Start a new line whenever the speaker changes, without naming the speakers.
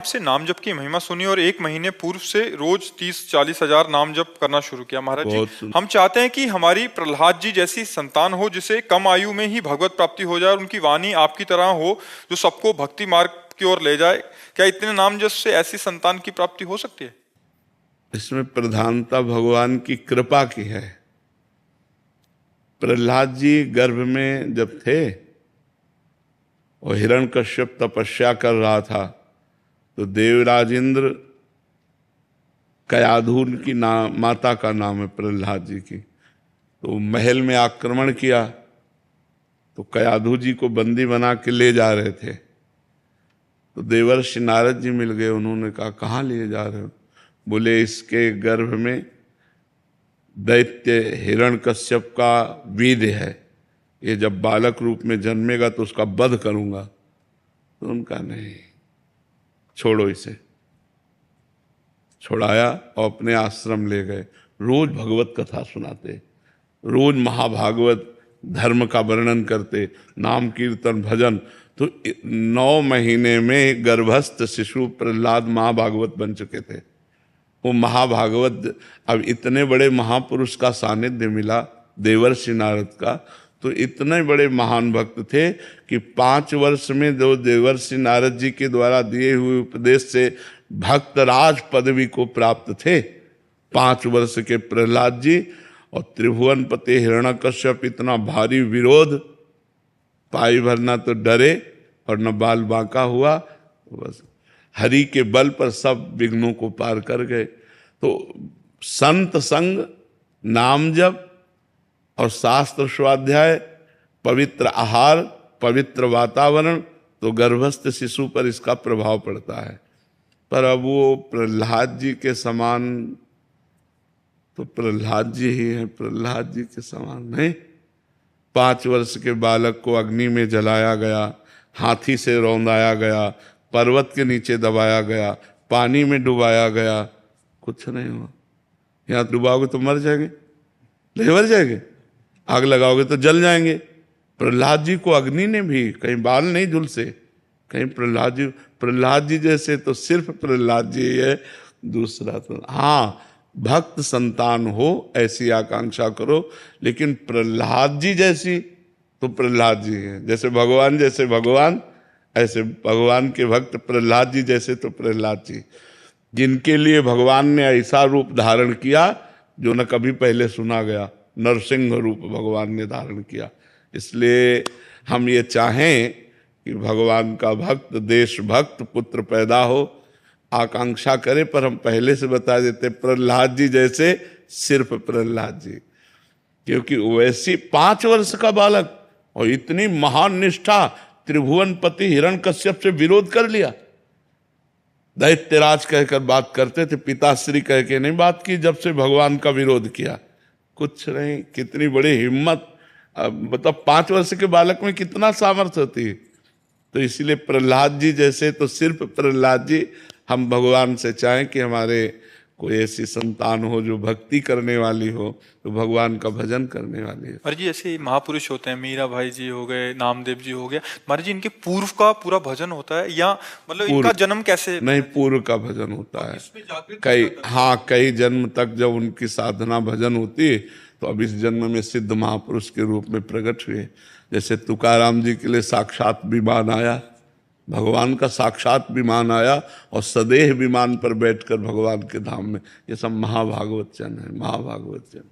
आपसे नाम जप की महिमा सुनी और एक महीने पूर्व से रोज 30-40 हजार नाम जप करना शुरू किया। महाराज जी, हम चाहते हैं कि हमारी प्रहलाद जी जैसी संतान हो जिसे कम आयु में ही भगवत प्राप्ति हो जाए और उनकी वाणी आपकी तरह हो जो सबको भक्ति मार्ग की ओर ले जाए। क्या इतने नाम जप से ऐसी संतान की प्राप्ति हो सकती है?
इसमें प्रधानता भगवान की कृपा की है। प्रहलाद जी गर्भ में जब थे और हिरण्यकश्यप तपस्या कर रहा था तो देवराज इंद्र, कयाधुन की माता का नाम है प्रहलाद जी की, तो महल में आक्रमण किया तो कयाधु जी को बंदी बना के ले जा रहे थे। तो देवर्षि नारद जी मिल गए। उन्होंने कहा कहाँ ले जा रहे हो? बोले इसके गर्भ में दैत्य हिरण्यकश्यप का वीर्य है, ये जब बालक रूप में जन्मेगा तो उसका वध करूंगा। तो उनका नहीं, छोड़ो इसे। छोड़ाया और अपने आश्रम ले गए। रोज भगवत कथा सुनाते, रोज महाभागवत धर्म का वर्णन करते, नाम कीर्तन भजन। तो 9 महीने में गर्भस्थ शिशु प्रहलाद महाभागवत बन चुके थे। वो महाभागवत, अब इतने बड़े महापुरुष का सानिध्य मिला देवर्षि नारद का, तो इतने बड़े महान भक्त थे कि 5 वर्ष में जो देवर्षि नारद जी के द्वारा दिए हुए उपदेश से भक्तराज पदवी को प्राप्त थे 5 वर्ष के प्रहलाद जी। और त्रिभुवनपति हिरण्यकश्यप इतना भारी विरोध, पाई भरना तो डरे और न बाल बांका हुआ, बस हरि के बल पर सब विघ्नों को पार कर गए। तो संत संग, नाम जप और शास्त्र स्वाध्याय, पवित्र आहार, पवित्र वातावरण, तो गर्भस्थ शिशु पर इसका प्रभाव पड़ता है। पर अब वो प्रहलाद जी के समान तो प्रहलाद जी ही हैं, प्रहलाद जी के समान नहीं। 5 वर्ष के बालक को अग्नि में जलाया गया, हाथी से रौंदाया गया, पर्वत के नीचे दबाया गया, पानी में डुबाया गया, कुछ नहीं हुआ। यहाँ डुबाओगे तो मर जाएंगे, नहीं मर जाएंगे, आग लगाओगे तो जल जाएंगे। प्रहलाद जी को अग्नि ने भी कहीं बाल नहीं झुलसे, कहीं प्रहलाद जी जैसे तो सिर्फ प्रहलाद जी है, दूसरा तो हाँ भक्त संतान हो ऐसी आकांक्षा करो, लेकिन प्रहलाद जी जैसी तो प्रहलाद जी है। जैसे भगवान ऐसे भगवान के भक्त प्रहलाद जी जैसे तो प्रहलाद जी, जिनके लिए भगवान ने ऐसा रूप धारण किया जो न कभी पहले सुना गया। नरसिंह रूप भगवान ने धारण किया। इसलिए हम ये चाहें कि भगवान का भक्त, देशभक्त पुत्र पैदा हो, आकांक्षा करे। पर हम पहले से बता देते प्रहलाद जी जैसे सिर्फ प्रहलाद जी, क्योंकि वैसी 5 वर्ष का बालक और इतनी महान निष्ठा, त्रिभुवनपति हिरण्यकश्यप से विरोध कर लिया। दैत्यराज कहकर बात करते थे, पिताश्री कह के नहीं बात की। जब से भगवान का विरोध किया, कुछ नहीं। कितनी बड़ी हिम्मत, मतलब 5 वर्ष के बालक में कितना सामर्थ्य होती है। तो इसलिए प्रहलाद जी जैसे तो सिर्फ प्रहलाद जी। हम भगवान से चाहें कि हमारे कोई ऐसी संतान हो जो भक्ति करने वाली हो, तो भगवान का भजन करने वाली है।
और जी ऐसे महापुरुष होते हैं, मीरा भाई जी हो गए, नामदेव जी हो गया, महाराज जी इनके पूर्व का पूरा भजन होता है या मतलब इनका जन्म कैसे?
नहीं, पूर्व का भजन होता है। कई जन्म तक जब उनकी साधना भजन होती है तो अब इस जन्म में सिद्ध महापुरुष के रूप में प्रकट हुए। जैसे तुकाराम जी के लिए साक्षात विमान आया, भगवान का साक्षात विमान आया और सदेह विमान पर बैठकर भगवान के धाम में। ये सब महाभागवत जन है, महाभागवत जन।